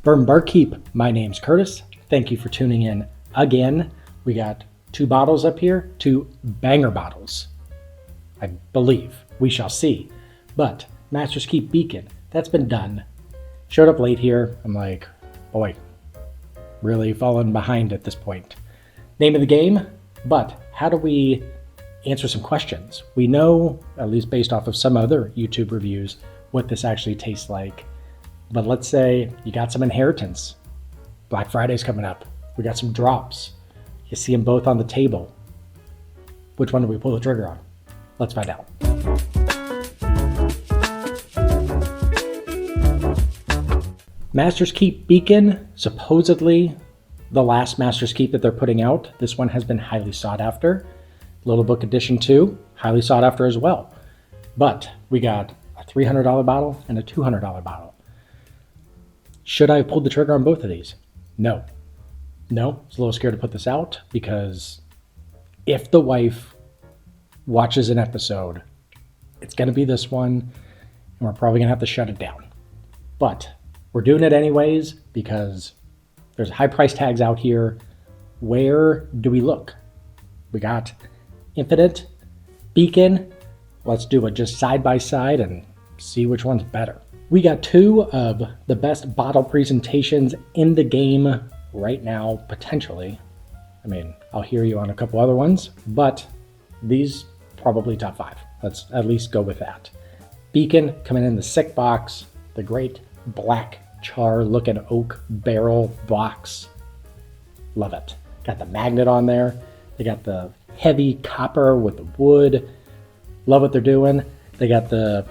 Bourbon Barkeep, my name's Curtis. Thank you for tuning in again. We got 2 bottles up here, 2 banger bottles. I believe. We shall see. But Master's Keep Beacon, that's been done. Showed up late here. I'm like, boy, really falling behind at this point. Name of the game, but how do we answer some questions? We know, at least based off of some other YouTube reviews, what this actually tastes like. But let's say you got some inheritance. Black Friday's coming up. We got some drops. You see them both on the table. Which one do we pull the trigger on? Let's find out. Master's Keep Beacon, supposedly the last Master's Keep that they're putting out. This one has been highly sought after. Little Book Edition 2, highly sought after as well. But we got a $300 bottle and a $200 bottle. Should I have pulled the trigger on both of these? No. No, I was a little scared to put this out because if the wife watches an episode, it's going to be this one, and we're probably going to have to shut it down. But we're doing it anyways because there's high price tags out here. Where do we look? We got Infinite, Beacon. Let's do it just side by side and see which one's better. We got 2 of the best bottle presentations in the game right now, potentially. I mean, I'll hear you on a couple other ones, but these probably top 5. Let's at least go with that. Beacon coming in the sick box, the great black char looking oak barrel box. Love it. Got the magnet on there. They got the heavy copper with the wood. Love what they're doing. They got the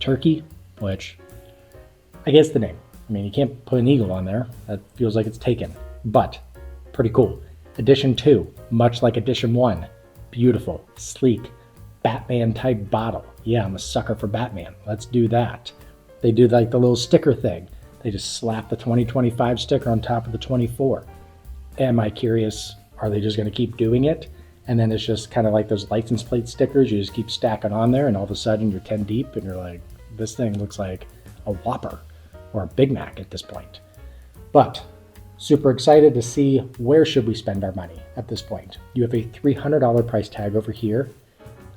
turkey, which I guess the name. I mean, you can't put an eagle on there. That feels like it's taken, but pretty cool. Edition 2, much like Edition 1. Beautiful, sleek, Batman type bottle. Yeah, I'm a sucker for Batman. Let's do that. They do like the little sticker thing. They just slap the 2025 sticker on top of the 24. Am I curious, are they just going to keep doing it? And then it's just kind of like those license plate stickers. You just keep stacking on there and all of a sudden you're 10 deep and you're like, this thing looks like a Whopper or a Big Mac at this point. But super excited to see where should we spend our money at this point. You have a $300 price tag over here,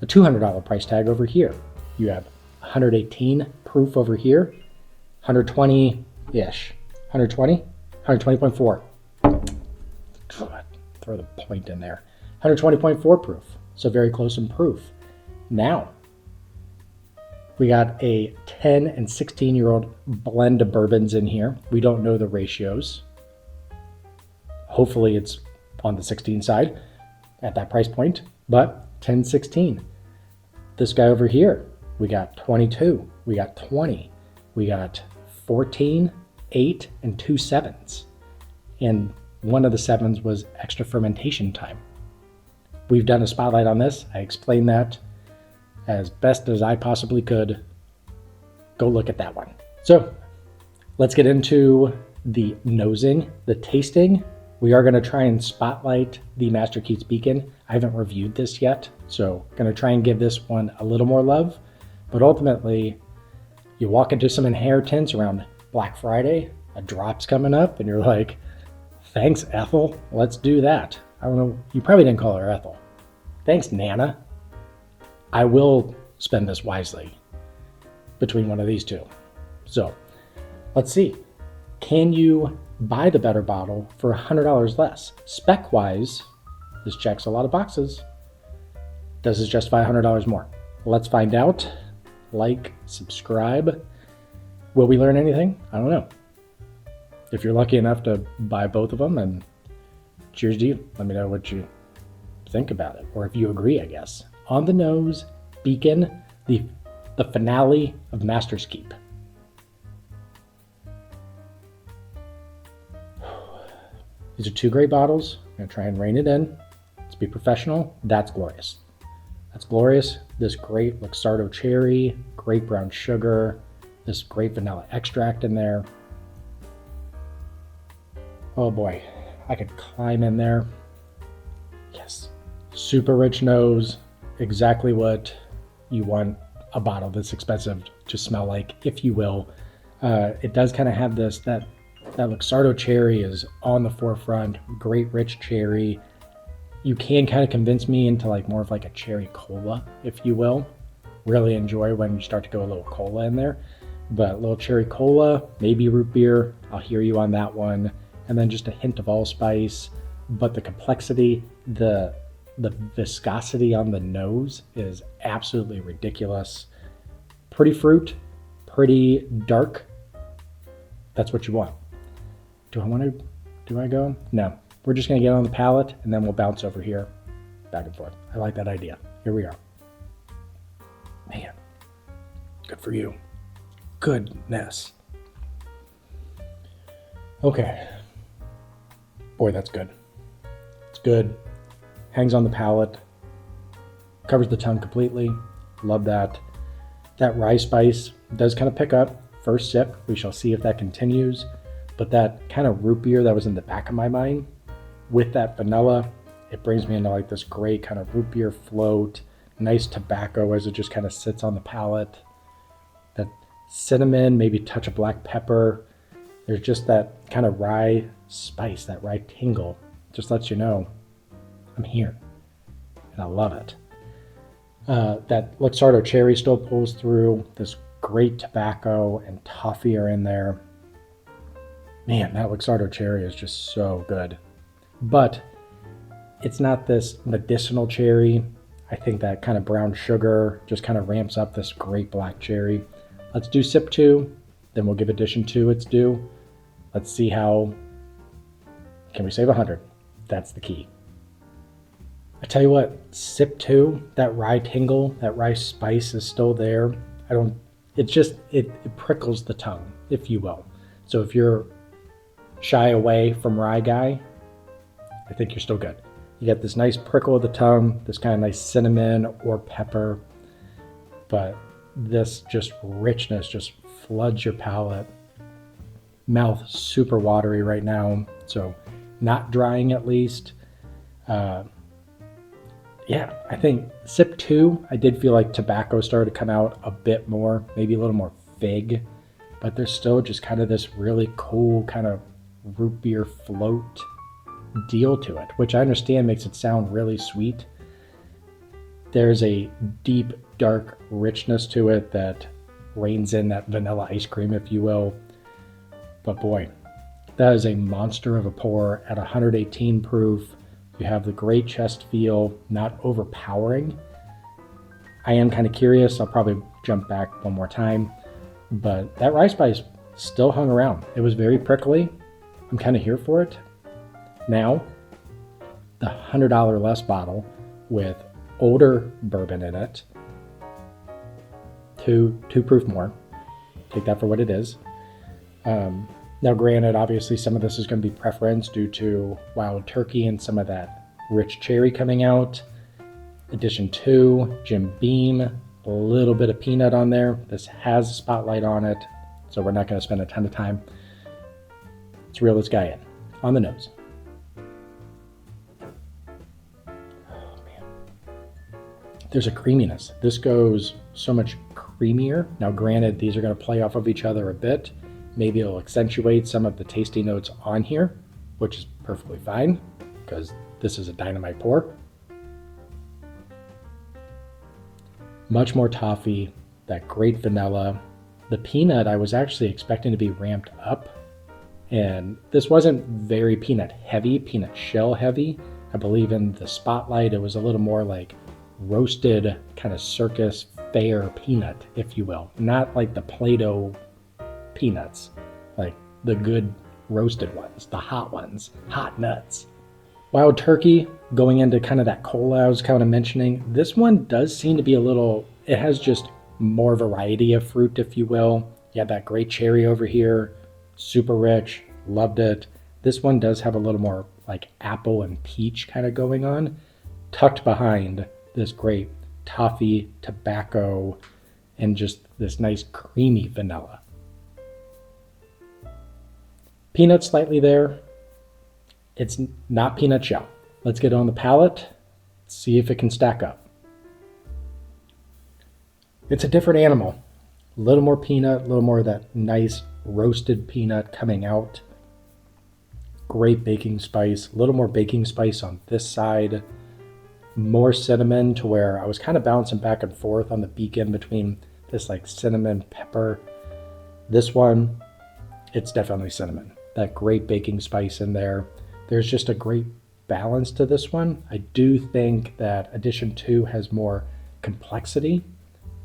a $200 price tag over here. You have 118 proof over here, 120-ish, 120, 120.4. Throw the point in there. 120.4 proof, so very close in proof. Now, we got a 10 and 16-year-old blend of bourbons in here. We don't know the ratios. Hopefully it's on the 16 side at that price point, but 10, 16. This guy over here, we got 22, we got 20, we got 14, 8, and 2 7s. And one of the 7s was extra fermentation time. We've done a spotlight on this. I explained that as best as I possibly could. Go look at that one. So let's get into the nosing, the tasting. We are going to try and spotlight the Master Keep Beacon. I haven't reviewed this yet, so going to try and give this one a little more love. But ultimately, you walk into some inheritance around Black Friday, a drop's coming up, and you're like, thanks, Ethel. Let's do that. I don't know. You probably didn't call her Ethel. Thanks, Nana. I will spend this wisely between one of these two. So let's see. Can you buy the better bottle for $100 less? Spec-wise, this checks a lot of boxes. Does this justify $100 more? Let's find out. Like, subscribe. Will we learn anything? I don't know. If you're lucky enough to buy both of them, and cheers to you. Let me know what you think about it, or if you agree, I guess. On the nose, Beacon, the finale of Master's Keep. These are 2 great bottles. I'm going to try and rein it in. Let's be professional. That's glorious. That's glorious. This great Luxardo cherry, great brown sugar, this great vanilla extract in there. Oh boy, I could climb in there. Yes. Super rich nose, exactly what you want a bottle this expensive to smell like, if you will. It does kind of have that That Luxardo cherry is on the forefront. Great rich cherry. You can kind of convince me into like more of like a cherry cola, if you will. Really enjoy when you start to go a little cola in there. But a little cherry cola, maybe root beer. I'll hear you on that one. And then just a hint of allspice. But the complexity, the viscosity on the nose is absolutely ridiculous. Pretty fruit, pretty dark. That's what you want. Do I go? No. We're just going to get on the palate and then we'll bounce over here back and forth. I like that idea. Here we are. Man, good for you. Goodness. Okay. Boy, that's good. It's good. Hangs on the palate. Covers the tongue completely. Love that. That rye spice does kind of pick up. First sip, we shall see if that continues. But that kind of root beer that was in the back of my mind, with that vanilla, it brings me into like this great kind of root beer float. Nice tobacco as it just kind of sits on the palate. That cinnamon, maybe touch of black pepper. There's just that kind of rye spice, that rye tingle. Just lets you know I'm here. And I love it. That Luxardo cherry still pulls through. This great tobacco and toffee are in there. Man, that Luxardo cherry is just so good. But it's not this medicinal cherry. I think that kind of brown sugar just kind of ramps up this great black cherry. Let's do sip 2, then we'll give addition 2 its due. Let's see how, can we save 100? That's the key. I tell you what, sip 2, that rye tingle, that rye spice is still there. It prickles the tongue, if you will. So if you're shy away from rye guy, I think you're still good. You get this nice prickle of the tongue, this kind of nice cinnamon or pepper, but this just richness just floods your palate. Mouth super watery right now, so not drying at least. Yeah, I think sip 2, I did feel like tobacco started to come out a bit more, maybe a little more fig, but there's still just kind of this really cool kind of root beer float deal to it, which I understand makes it sound really sweet. There's a deep, dark richness to it that reigns in that vanilla ice cream, if you will. But boy, that is a monster of a pour at 118 proof. You have the great chest feel, not overpowering. I am kind of curious. I'll probably jump back one more time. But that rye spice still hung around. It was very prickly. I'm kind of here for it. Now, the $100 less bottle with older bourbon in it, two proof more. Take that for what it is. Now, granted, obviously some of this is going to be preference due to wild turkey and some of that rich cherry coming out. Addition 2, Jim Beam, a little bit of peanut on there. This has a spotlight on it, so we're not going to spend a ton of time. Let's reel this guy in on the nose. Oh, man. There's a creaminess. This goes so much creamier. Now, granted, these are going to play off of each other a bit. Maybe it'll accentuate some of the tasty notes on here, which is perfectly fine because this is a dynamite pour. Much more toffee, that great vanilla. The peanut I was actually expecting to be ramped up, and this wasn't very peanut heavy, peanut shell heavy. I believe in the spotlight it was a little more like roasted kind of circus fair peanut, if you will. Not like the Play-Doh peanuts, like the good roasted ones, the hot ones, hot nuts. Wild turkey, going into kind of that cola I was kind of mentioning, this one does seem to be a little, it has just more variety of fruit, if you will. You have that great cherry over here, super rich, loved it. This one does have a little more like apple and peach kind of going on, tucked behind this great toffee, tobacco, and just this nice creamy vanilla. Peanut slightly there. It's not peanut shell. Let's get on the palate, see if it can stack up. It's a different animal. A little more peanut, a little more of that nice roasted peanut coming out. great baking spice, a little more baking spice on this side, more cinnamon to where I was kind of bouncing back and forth on the Beacon between this like cinnamon pepper. This one, it's definitely cinnamon. That great baking spice in there. There's just a great balance to this one. I do think that Edition 2 has more complexity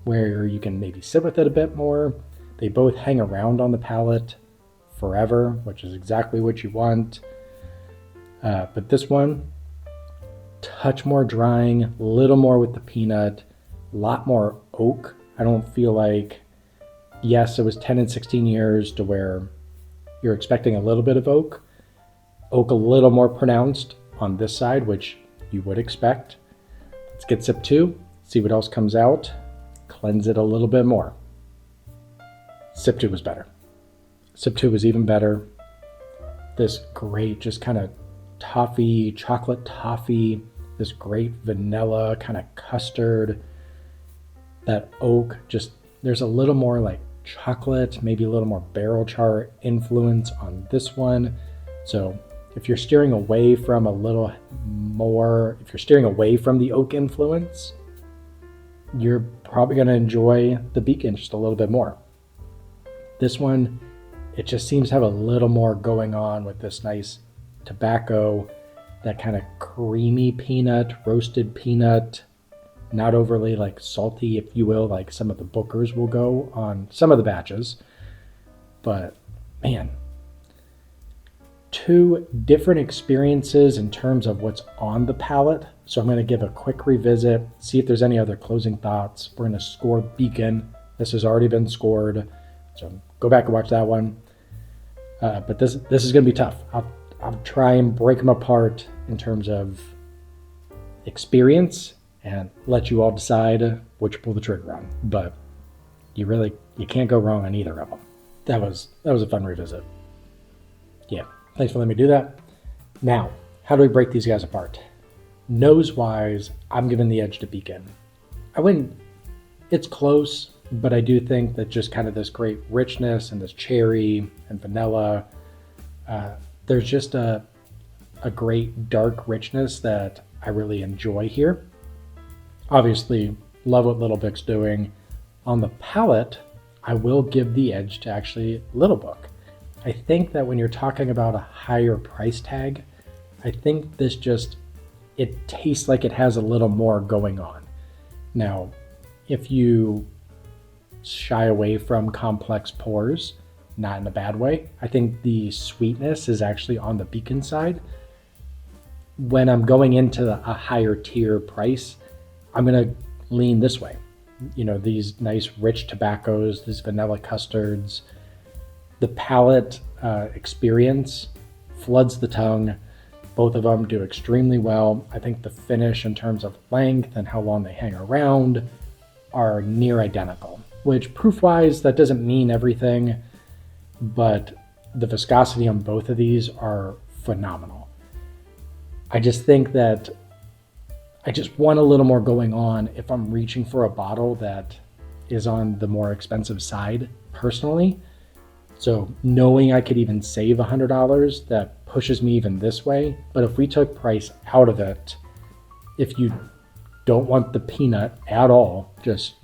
where you can maybe sit with it a bit more. They both hang around on the palate forever, which is exactly what you want. But this one, touch more drying, a little more with the peanut, a lot more oak. I don't feel like, yes, it was 10 and 16 years to where you're expecting a little bit of oak. Oak a little more pronounced on this side, which you would expect. Let's get sip 2, see what else comes out, cleanse it a little bit more. Sip 2 was better. Sip 2 was even better. This great, just kind of toffee, chocolate toffee, this great vanilla, kind of custard, that oak, just there's a little more like chocolate, maybe a little more barrel char influence on this one. So if you're steering away from a little more, if you're steering away from the oak influence, you're probably going to enjoy the Beacon just a little bit more. This one, it just seems to have a little more going on with this nice tobacco, that kind of creamy peanut, roasted peanut, not overly like salty, if you will, like some of the Bookers will go on some of the batches. But man, 2 different experiences in terms of what's on the palate. So I'm going to give a quick revisit, see if there's any other closing thoughts. We're going to score Beacon. This has already been scored, so go back and watch that one. But this is going to be tough. I'll try and break them apart in terms of experience and let you all decide which to pull the trigger on. But you can't go wrong on either of them. That was a fun revisit. Yeah, thanks for letting me do that. Now, how do we break these guys apart? Nose-wise, I'm giving the edge to Beacon. It's close, but I do think that just kind of this great richness and this cherry and vanilla, there's just a great dark richness that I really enjoy here. Obviously, love what Little Book's doing. On the palate, I will give the edge to actually Little Book. I think that when you're talking about a higher price tag, I think it tastes like it has a little more going on. Now, if you shy away from complex pours, not in a bad way, I think the sweetness is actually on the Beacon side. When I'm going into a higher tier price, I'm going to lean this way. You know, these nice rich tobaccos, these vanilla custards, the palate experience floods the tongue. Both of them do extremely well. I think the finish in terms of length and how long they hang around are near identical, which proof-wise, that doesn't mean everything, but the viscosity on both of these are phenomenal. I just think that I just want a little more going on if I'm reaching for a bottle that is on the more expensive side personally. So knowing I could even save $100, that pushes me even this way. But if we took price out of it, if you don't want the peanut at all, just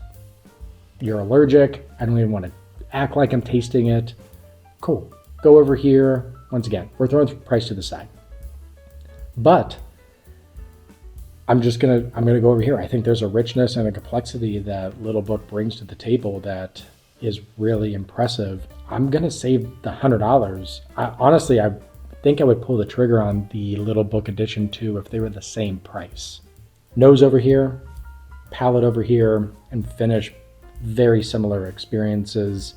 you're allergic, I don't even want to act like I'm tasting it, cool. Go over here. Once again, we're throwing the price to the side. But I'm gonna go over here. I think there's a richness and a complexity that Little Book brings to the table that is really impressive. I'm gonna save the $100. Honestly, I think I would pull the trigger on the Little Book Edition 2 if they were the same price. Nose over here, palate over here, and finish, very similar experiences.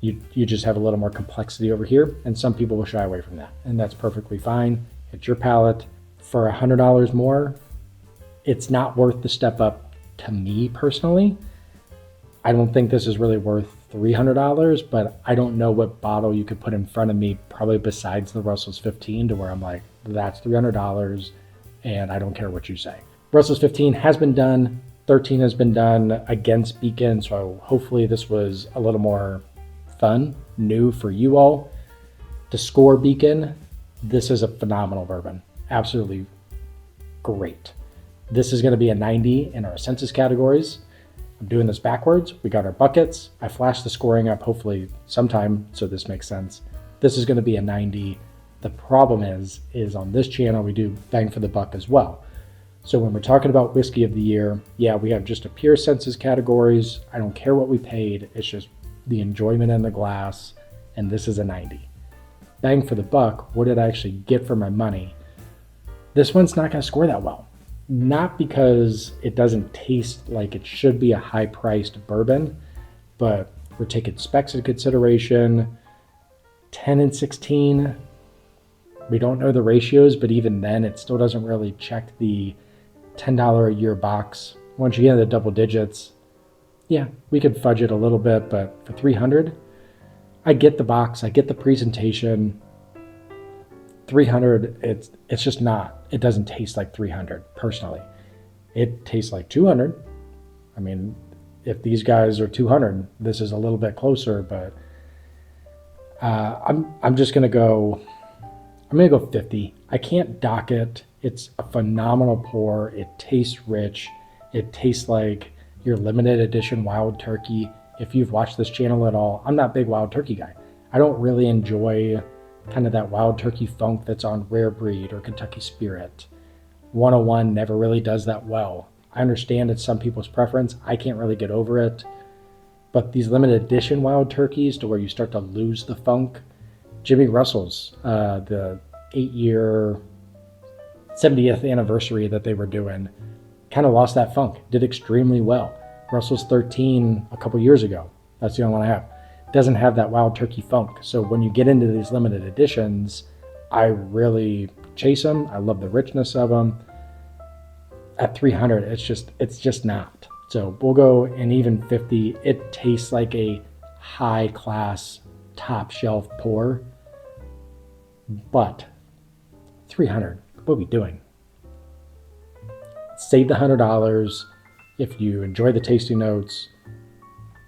You just have a little more complexity over here, and some people will shy away from that, and that's perfectly fine. It's your palate. For $100 more, it's not worth the step up to me personally. I don't think this is really worth $300, but I don't know what bottle you could put in front of me, probably besides the Russell's 15, to where I'm like, that's $300, and I don't care what you say. Russell's 15 has been done. 13 has been done against Beacon, so hopefully this was a little more fun, new for you all. To score Beacon, This is a phenomenal bourbon. Absolutely great. This is going to be a 90 in our census categories. I'm doing this backwards. We got our buckets. I flashed the scoring up hopefully sometime, so this makes sense. This is going to be a 90. The problem is on this channel, we do bang for the buck as well. So when we're talking about whiskey of the year, yeah, we have just a pure census categories. I don't care what we paid. It's just the enjoyment in the glass. And this is a 90. Bang for the buck. What did I actually get for my money? This one's not going to score that well. Not because it doesn't taste like it should be a high-priced bourbon, but we're taking specs into consideration. 10 and 16, we don't know the ratios, but even then, it still doesn't really check the $10 a year box. Once you get into the double digits, yeah, we could fudge it a little bit, but for 300, I get the box, I get the presentation. 300, it's just not, it doesn't taste like 300 personally. It tastes like 200. I mean, if these guys are 200, this is a little bit closer, but I'm just gonna go, I'm gonna go 50. I can't dock it. It's a phenomenal pour. It tastes rich. It tastes like your limited edition wild turkey. If you've watched this channel at all, I'm not a big wild turkey guy. I don't really enjoy kind of that wild turkey funk that's on Rare Breed or Kentucky Spirit. 101 never really does that well. I understand it's some people's preference. I can't really get over it. But these limited edition wild turkeys to where you start to lose the funk. Jimmy Russell's, the 8-year 70th anniversary that they were doing, kind of lost that funk. Did extremely well. Russell's 13 a couple years ago. That's the only one I have. Doesn't have that wild turkey funk. So when you get into these limited editions, I really chase them. I love the richness of them. At 300, it's just not. So we'll go an even 50. It tastes like a high class, top shelf pour, but 300, what are we doing? Save the $100. If you enjoy the tasting notes,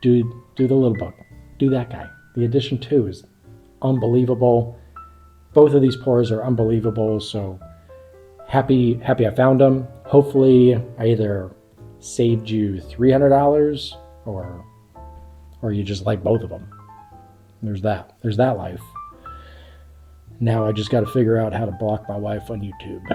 do the little book. Do that guy. The edition 2 is unbelievable. Both of these pours are unbelievable. So happy I found them. Hopefully I either saved you $300 or you just like both of them. There's that life. Now I just got to figure out how to block my wife on YouTube.